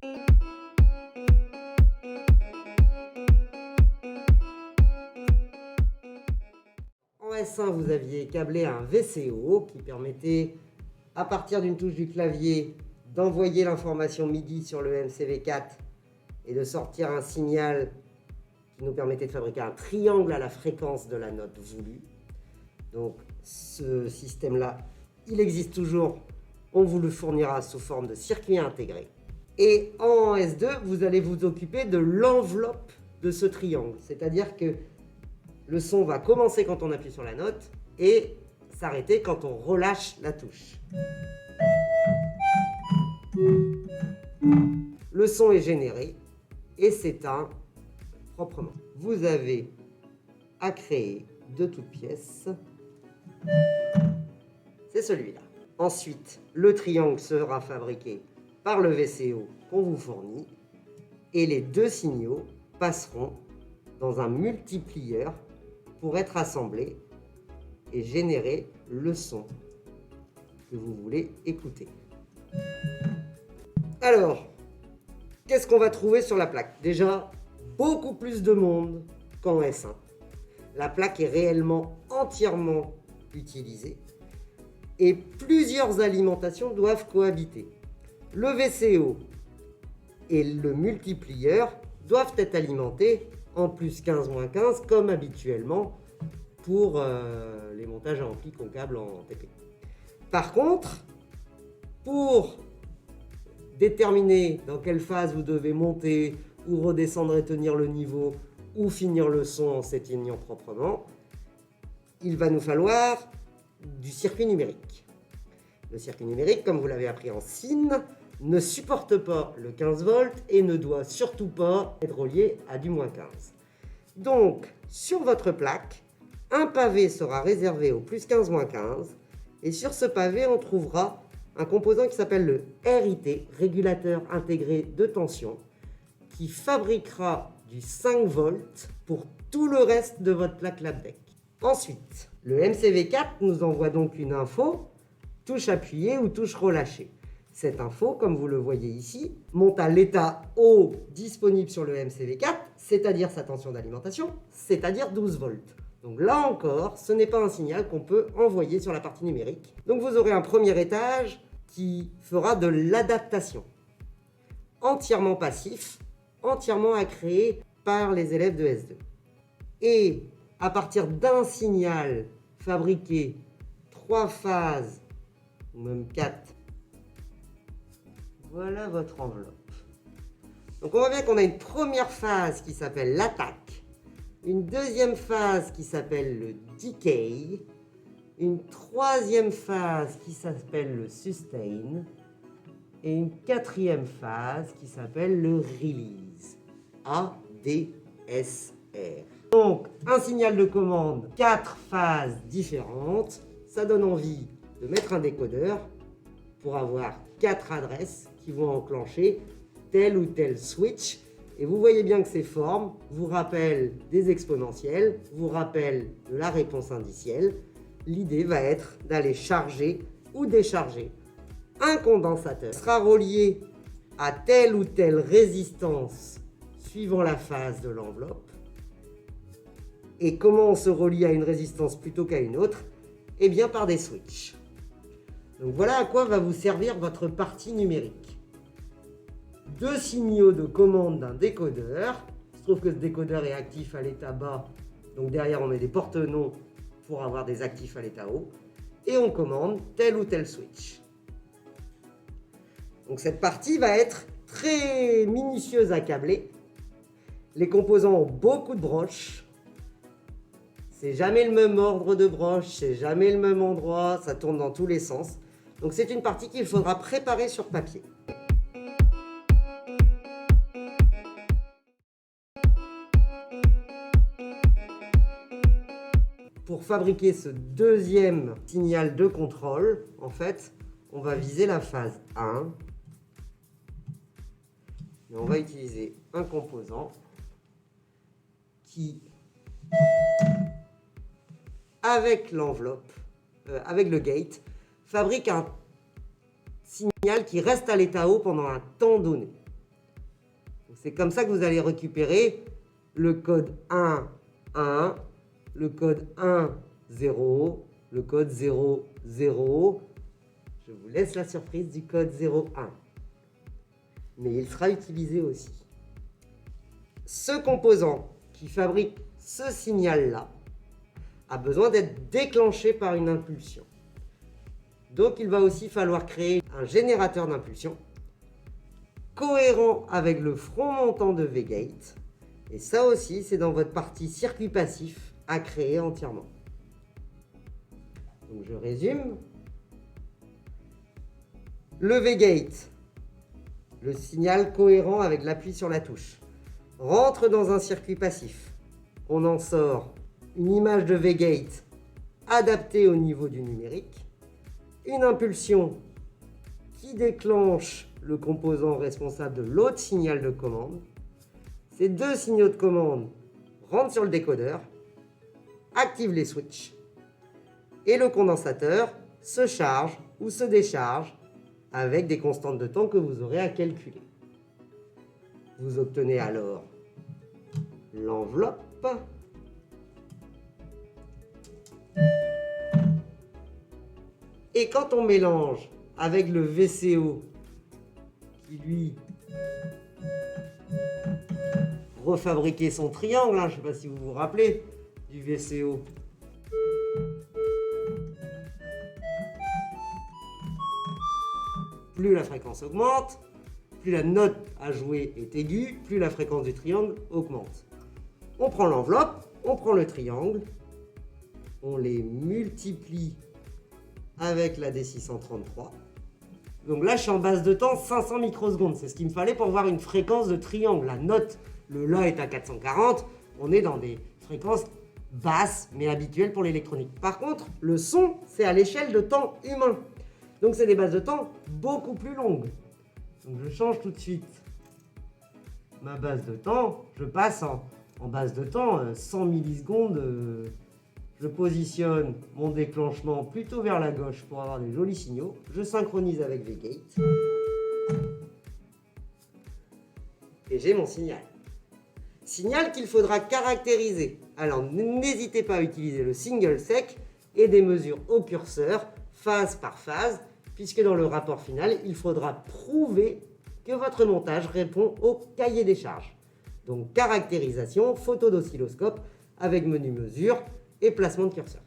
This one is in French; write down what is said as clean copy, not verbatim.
En S1, vous aviez câblé un VCO qui permettait, à partir d'une touche du clavier, d'envoyer l'information MIDI sur le MCV4 et de sortir un signal qui nous permettait de fabriquer un triangle à la fréquence de la note voulue. Donc ce système-là, il existe toujours, on vous le fournira sous forme de circuit intégré. Et en S2, vous allez vous occuper de l'enveloppe de ce triangle, c'est-à-dire que le son va commencer quand on appuie sur la note et s'arrêter quand on relâche la touche. Le son est généré et s'éteint proprement. Vous avez à créer de toutes pièces. C'est celui-là. Ensuite, le triangle sera fabriqué par le VCO qu'on vous fournit et les deux signaux passeront dans un multiplieur pour être assemblés et générer le son que vous voulez écouter. Alors, qu'est-ce qu'on va trouver sur la plaque? Déjà, beaucoup plus de monde qu'en S1. La plaque est réellement entièrement utilisée et plusieurs alimentations doivent cohabiter. Le VCO et le multiplieur doivent être alimentés en plus 15-15 comme habituellement pour les montages à ampli qu'on câble en TP. Par contre, pour déterminer dans quelle phase vous devez monter ou redescendre et tenir le niveau ou finir le son en s'éteignant proprement, il va nous falloir du circuit numérique. Le circuit numérique, comme vous l'avez appris en SIN, ne supporte pas le 15 volts et ne doit surtout pas être relié à du moins 15. Donc, sur votre plaque, un pavé sera réservé au plus 15 moins 15 et sur ce pavé, on trouvera un composant qui s'appelle le RIT, régulateur intégré de tension, qui fabriquera du 5 volts pour tout le reste de votre plaque LabDeck. Ensuite, le MCV4 nous envoie donc une info, touche appuyée ou touche relâchée. Cette info, comme vous le voyez ici, monte à l'état haut disponible sur le MCV4, c'est-à-dire sa tension d'alimentation, c'est-à-dire 12 volts. Donc là encore, ce n'est pas un signal qu'on peut envoyer sur la partie numérique. Donc vous aurez un premier étage qui fera de l'adaptation, entièrement passif, entièrement à créer par les élèves de S2. Et à partir d'un signal fabriqué 3 phases, ou même 4, voilà votre enveloppe. Donc on voit bien qu'on a une première phase qui s'appelle l'attaque, une deuxième phase qui s'appelle le decay, une troisième phase qui s'appelle le sustain et une quatrième phase qui s'appelle le release, ADSR. Donc un signal de commande, 4 phases différentes, ça donne envie de mettre un décodeur pour avoir 4 adresses qui vont enclencher tel ou tel switch. Et vous voyez bien que ces formes vous rappellent des exponentielles, vous rappellent de la réponse indicielle. L'idée va être d'aller charger ou décharger un condensateur. Il sera relié à telle ou telle résistance suivant la phase de l'enveloppe. Et comment on se relie à une résistance plutôt qu'à une autre? Eh bien par des switches. Donc voilà à quoi va vous servir votre partie numérique. 2 signaux de commande d'un décodeur. Il se trouve que ce décodeur est actif à l'état bas, donc derrière on met des porte-noms pour avoir des actifs à l'état haut. Et on commande tel ou tel switch. Donc cette partie va être très minutieuse à câbler. Les composants ont beaucoup de broches. C'est jamais le même ordre de broche, c'est jamais le même endroit, ça tourne dans tous les sens. Donc c'est une partie qu'il faudra préparer sur papier. Pour fabriquer ce deuxième signal de contrôle, en fait, on va viser la phase 1. Et on va utiliser un composant qui, avec l'enveloppe, avec le gate, fabrique un signal qui reste à l'état haut pendant un temps donné. C'est comme ça que vous allez récupérer le code 1, 1, le code 1, 0, le code 0, 0. Je vous laisse la surprise du code 0, 1. Mais il sera utilisé aussi. Ce composant qui fabrique ce signal-là a besoin d'être déclenché par une impulsion. Donc il va aussi falloir créer un générateur d'impulsion cohérent avec le front montant de V-Gate. Et ça aussi, c'est dans votre partie circuit passif à créer entièrement. Donc je résume. Le V-Gate, le signal cohérent avec l'appui sur la touche, rentre dans un circuit passif. On en sort une image de V-Gate adaptée au niveau du numérique, une impulsion qui déclenche le composant responsable de l'autre signal de commande. Ces deux signaux de commande rentrent sur le décodeur, activent les switches et le condensateur se charge ou se décharge avec des constantes de temps que vous aurez à calculer. Vous obtenez alors l'enveloppe et quand on mélange avec le VCO qui lui refabriquait son triangle, je ne sais pas si vous vous rappelez du VCO. Plus la fréquence augmente, plus la note à jouer est aiguë, plus la fréquence du triangle augmente. On prend l'enveloppe, on prend le triangle, on les multiplie avec la D633. Donc là, je suis en base de temps 500 microsecondes. C'est ce qu'il me fallait pour voir une fréquence de triangle. La note, le La est à 440. On est dans des fréquences basses, mais habituelles pour l'électronique. Par contre, le son, c'est à l'échelle de temps humain. Donc c'est des bases de temps beaucoup plus longues. Donc je change tout de suite ma base de temps. Je passe en base de temps 100 millisecondes. Je positionne mon déclenchement plutôt vers la gauche pour avoir des jolis signaux. Je synchronise avec V-Gate. Et j'ai mon signal. Signal qu'il faudra caractériser. Alors n'hésitez pas à utiliser le single sec et des mesures au curseur, phase par phase, puisque dans le rapport final, il faudra prouver que votre montage répond au cahier des charges. Donc caractérisation, photo d'oscilloscope avec menu mesure et placement de curseur.